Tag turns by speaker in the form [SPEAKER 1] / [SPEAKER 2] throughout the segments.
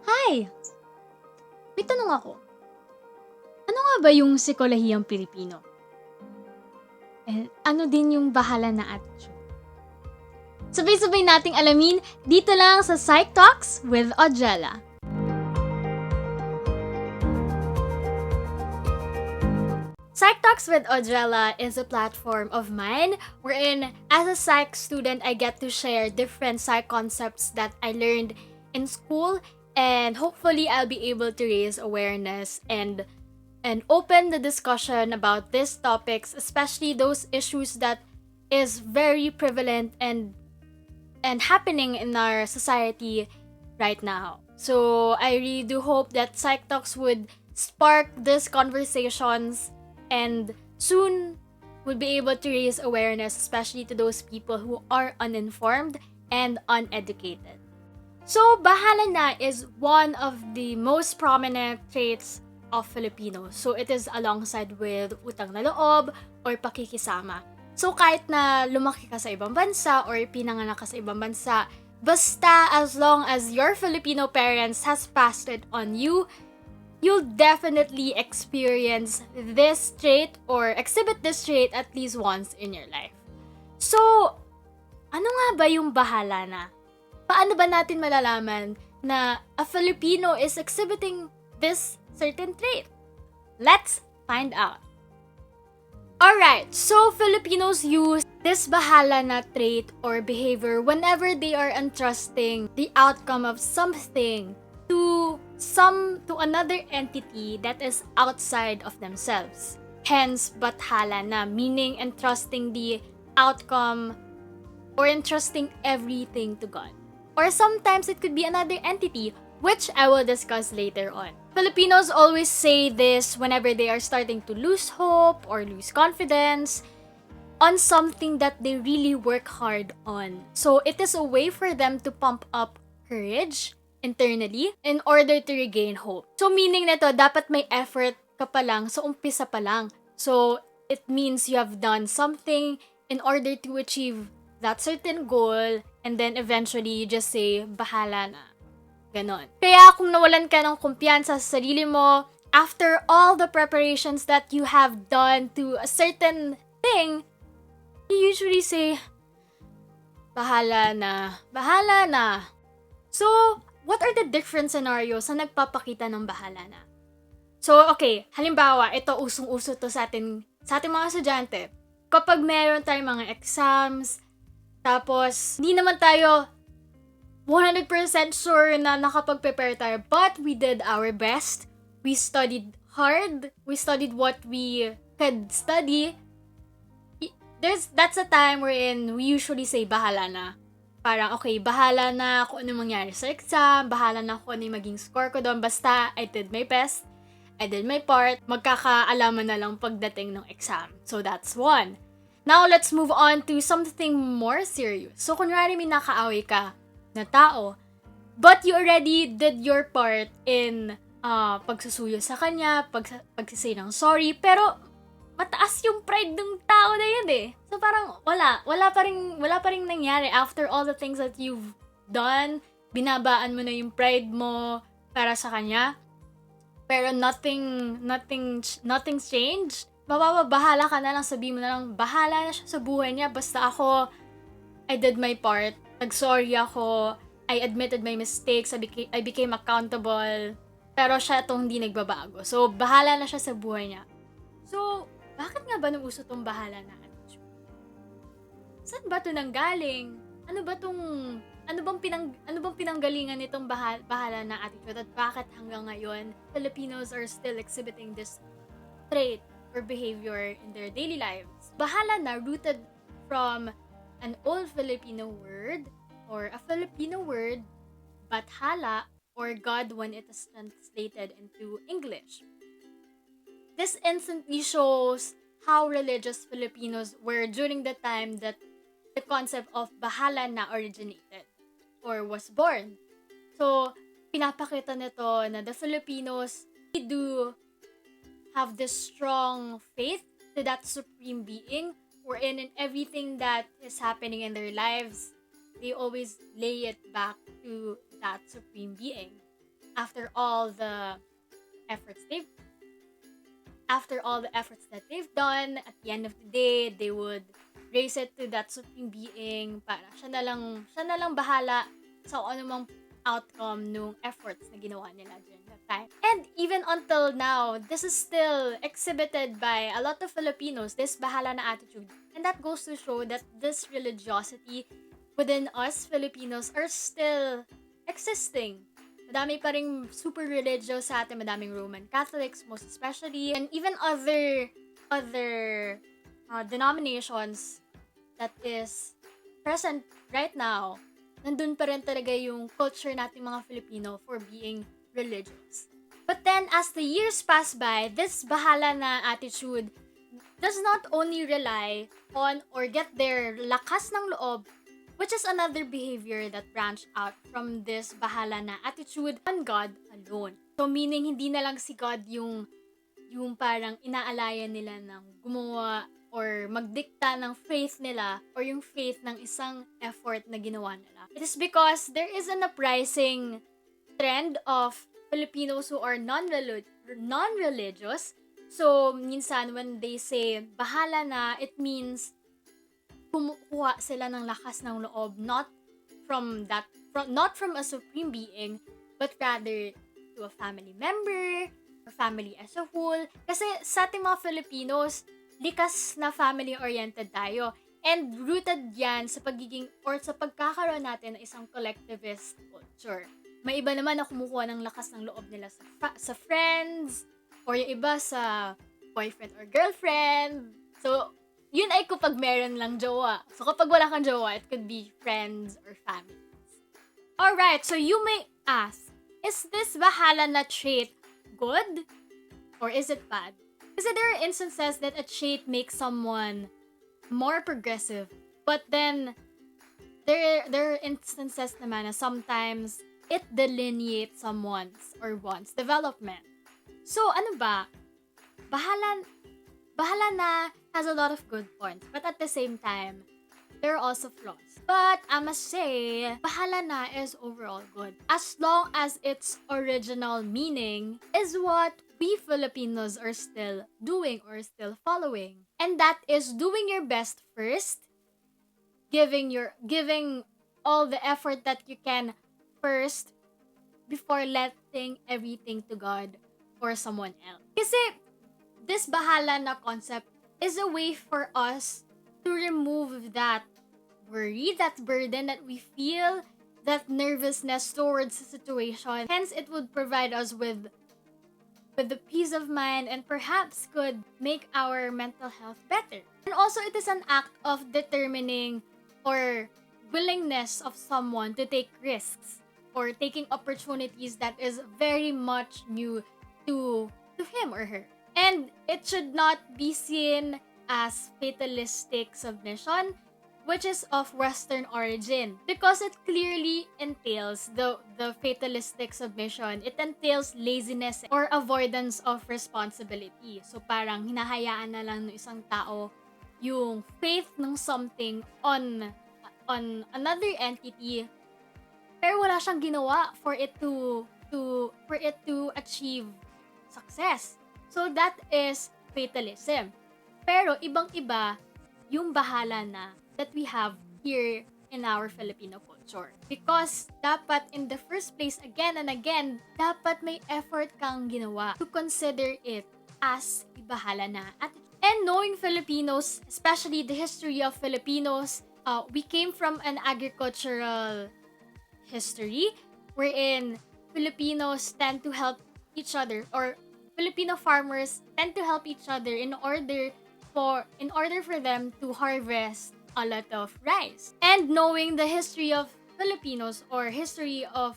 [SPEAKER 1] Hi! May tanong ako. Ano nga ba yung psikolohiyang Pilipino? Ano din yung bahala na attitude? Sabay-sabay nating alamin dito lang sa Psychtalks with Audrella. Psychtalks with Audrella is a platform of mine wherein as a psych student I get to share different psych concepts that I learned in school, and hopefully I'll be able to raise awareness and open the discussion about these topics, especially those issues that is very prevalent and happening in our society right now. So I really do hope that Psych Talks would spark these conversations and soon would be able to raise awareness, especially to those people who are uninformed and uneducated. So, bahala na is one of the most prominent traits of Filipinos. So, it is alongside with utang na loob or pakikisama. So, kahit na lumaki ka sa ibang bansa or pinanganak ka sa ibang bansa, basta as long as your Filipino parents has passed it on you, you'll definitely experience this trait or exhibit this trait at least once in your life. So, ano nga ba yung bahala na? Paano ba natin malalaman na a Filipino is exhibiting this certain trait? Let's find out. Alright, so Filipinos use this bahala na trait or behavior whenever they are entrusting the outcome of something to another entity that is outside of themselves. Hence, bahala na, meaning entrusting the outcome or entrusting everything to God. Or sometimes it could be another entity, which I will discuss later on. Filipinos always say this whenever they are starting to lose hope or lose confidence on something that they really work hard on. So it is a way for them to pump up courage internally in order to regain hope. So meaning nito, dapat may effort ka pa lang, so umpisa pa lang. So it means you have done something in order to achieve that certain goal, and then eventually you just say, bahala na. Ganon. Kaya kung nawalan ka ng kumpiyansa sa sarili mo, after all the preparations that you have done to a certain thing, you usually say, bahala na. Bahala na. So, what are the different scenarios na nagpapakita ng bahala na? So, okay, halimbawa, ito usong-uso to sa ating mga estudyante. Kapag meron tayong mga exams, tapos, hindi naman tayo 100% sure na nakapag-prepare tayo. But we did our best. We studied hard. We studied what we could study. That's a time wherein we usually say, bahala na. Parang, okay, bahala na kung ano mangyari sa exam. Bahala na kung ano yung maging score ko doon. Basta, I did my best. I did my part. Magkakaalaman na lang pagdating ng exam. So, that's one. Now, let's move on to something more serious. So, kunwari may nakaaway ka na tao, but you already did your part in pagsusuyo sa kanya, pagsisay ng sorry, pero mataas yung pride ng tao na yun eh. So, parang wala pa rin nangyari after all the things that you've done. Binabaan mo na yung pride mo para sa kanya, pero nothing's changed. Bahala ka na lang, sabihin mo na lang, bahala na siya sa buhay niya, basta ako, I did my part, nag-sorry ako, I admitted my mistakes, I became accountable, pero siya itong hindi nagbabago. So, bahala na siya sa buhay niya. So, bakit nga ba nauso tong bahala na attitude? Saan ba ito nanggaling? Ano bang pinanggalingan nitong bahala na attitude, at bakit hanggang ngayon, Filipinos are still exhibiting this trait or behavior in their daily lives? Bahala na rooted from an old Filipino word or a Filipino word, Bahala, or God when it is translated into English. This instantly shows how religious Filipinos were during the time that the concept of bahala na originated or was born. So, pinapakita nito na the Filipinos do have this strong faith to that supreme being, wherein in everything that is happening in their lives, they always lay it back to that supreme being. after all the efforts they've after all the efforts that they've done, at the end of the day, they would raise it to that supreme being para siya na lang bahala sa kung anumang outcome nung efforts na ginawa nila during that time. And even until now, this is still exhibited by a lot of Filipinos, this bahala na attitude. And that goes to show that this religiosity within us Filipinos are still existing. Madami pa ring super religious sa atin, madaming Roman Catholics most especially, and even other denominations that is present right now. Nandun pa rin talaga yung culture nating mga Filipino for being religious. But then, as the years pass by, this bahala na attitude does not only rely on or get their lakas ng loob, which is another behavior that branched out from this bahala na attitude on God alone. So meaning, hindi na lang si God yung parang inaalayan nila ng gumawa or magdikta ng faith nila or yung faith ng isang effort na ginawa nila. It is because there is an uprising trend of Filipinos who are non-religious. So, minsan when they say bahala na, it means kumukuha sila ng lakas ng loob not from a supreme being, but rather to a family member or family as a whole. Kasi sa ating mga Filipinos, likas na family-oriented tayo. And rooted yan sa pagiging or sa pagkakaroon natin ng isang collectivist culture. May iba naman na kumukuha ng lakas ng loob nila sa friends, or yung iba sa boyfriend or girlfriend. So, yun ay kapag meron lang jowa. So, kapag wala kang jowa, it could be friends or families. Alright, so you may ask, is this bahala na trait good? Or is it bad? Kasi there are instances that a trait makes someone more progressive. But then, there are instances naman na sometimes it delineates someone's or one's development. So, ano ba? Bahala na has a lot of good points, but at the same time, there are also flaws. But I must say, bahala na is overall good, as long as its original meaning is what we Filipinos are still doing or still following. And that is doing your best first, giving all the effort that you can first before letting everything to God or someone else. Kasi this bahala na concept is a way for us to remove that worry, that burden that we feel, that nervousness towards the situation. Hence, it would provide us with the peace of mind and perhaps could make our mental health better. And also, it is an act of determining or willingness of someone to take risks or taking opportunities that is very much new to him or her. And it should not be seen as fatalistic submission, which is of Western origin, because it clearly entails the fatalistic submission. It entails laziness or avoidance of responsibility. So parang hinahayaan na lang ng isang tao yung faith ng something on another entity, pero wala siyang ginawa for it to achieve success. So that is fatalism. Pero ibang-iba yung bahala na that we have here in our Filipino culture. Because dapat in the first place, again and again, dapat may effort kang ginawa to consider it as bahala na attitude. And knowing Filipinos, especially the history of Filipinos, we came from an agricultural history wherein Filipinos tend to help each other, or Filipino farmers tend to help each other in order for them to harvest a lot of rice. And knowing the history of Filipinos or history of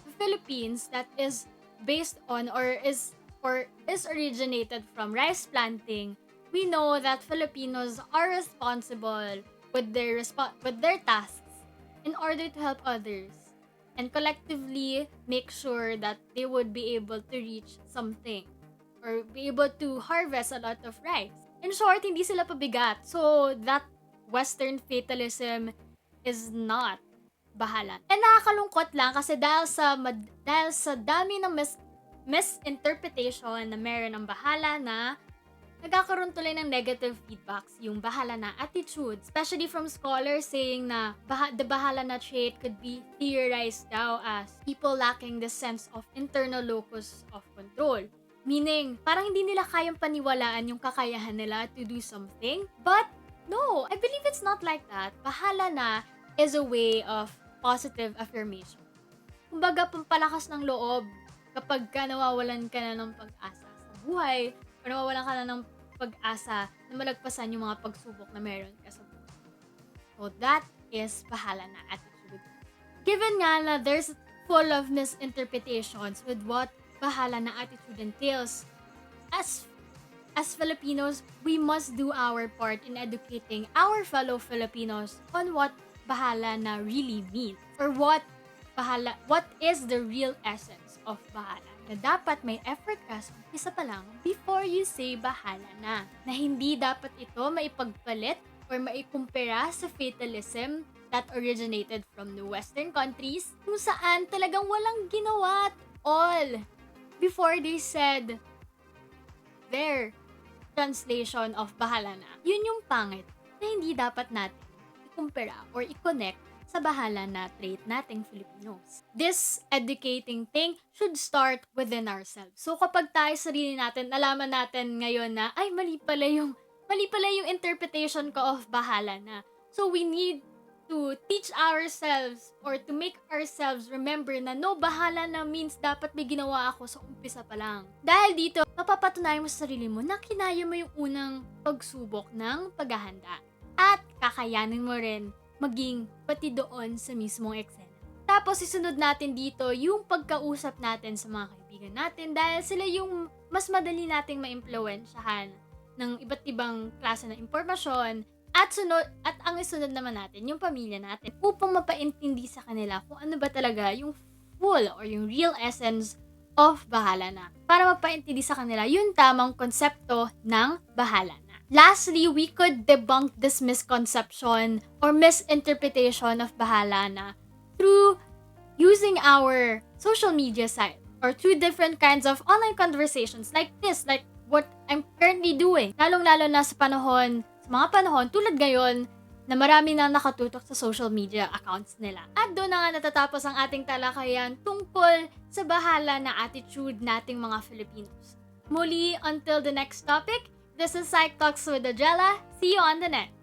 [SPEAKER 1] the Philippines that is based on or is originated from rice planting, we know that Filipinos are responsible with their tasks in order to help others and collectively make sure that they would be able to reach something or be able to harvest a lot of rice. In short, hindi sila pabigat. So, that Western fatalism is not bahala. And nakakalungkot lang kasi dahil sa dami ng misinterpretation na meron ng bahala na, nagkakaroon tuloy ng negative feedbacks yung bahala na attitude, especially from scholars saying na the bahala na trait could be theorized daw as people lacking the sense of internal locus of control. Meaning, parang hindi nila kayang paniwalaan yung kakayahan nila to do something. But no, I believe it's not like that. Bahala na is a way of positive affirmation. Kumbaga, pampalakas ng loob kapag nawawalan ka na ng pag-asa sa buhay, o nawawalan ka na ng pag-asa na malagpasan yung mga pagsubok na meron ka sa buhay. So that is bahala na attitude. Given nga na there's full of misinterpretations with what bahala na attitude entails, as Filipinos, we must do our part in educating our fellow Filipinos on what bahala na really means, or what is the real essence of bahala. Na dapat may effort ka sa umpisa pa lang before you say bahala na. Na hindi dapat ito maipagpalit or maikumpara sa fatalism that originated from the Western countries, kung saan talagang walang ginawa at all before they said their translation of bahala na. Yun yung pangit na hindi dapat natin ikumpara or i-connect sa bahala na trait nating Filipinos. This educating thing should start within ourselves. So kapag tayo sarili natin, nalaman natin ngayon na, ay, mali pala yung interpretation ko of bahala na. So we need to teach ourselves or to make ourselves remember na no, bahala na means dapat may ginawa ako sa umpisa pa lang. Dahil dito, mapapatunayan mo sa sarili mo na kinaya mo yung unang pagsubok ng paghahanda. At kakayanin mo rin maging pati doon sa mismong eksena. Tapos, isunod natin dito yung pagkausap natin sa mga kaibigan natin dahil sila yung mas madali nating ma-impluwensyahan ng iba't ibang klase ng impormasyon at ang isunod naman natin yung pamilya natin upang mapaintindi sa kanila kung ano ba talaga yung full or yung real essence of bahala na. Para mapaintindi sa kanila yung tamang konsepto ng bahala na. Lastly, we could debunk this misconception or misinterpretation of bahala na through using our social media site or through different kinds of online conversations like this, like what I'm currently doing. Lalong-lalo na sa mga panahon tulad ngayon na marami na nakatutok sa social media accounts nila. At doon na nga natatapos ang ating talakayan tungkol sa bahala na attitude nating mga Filipinos. Muli, until the next topic, this is Psychtalks with Audrella. See you on the next.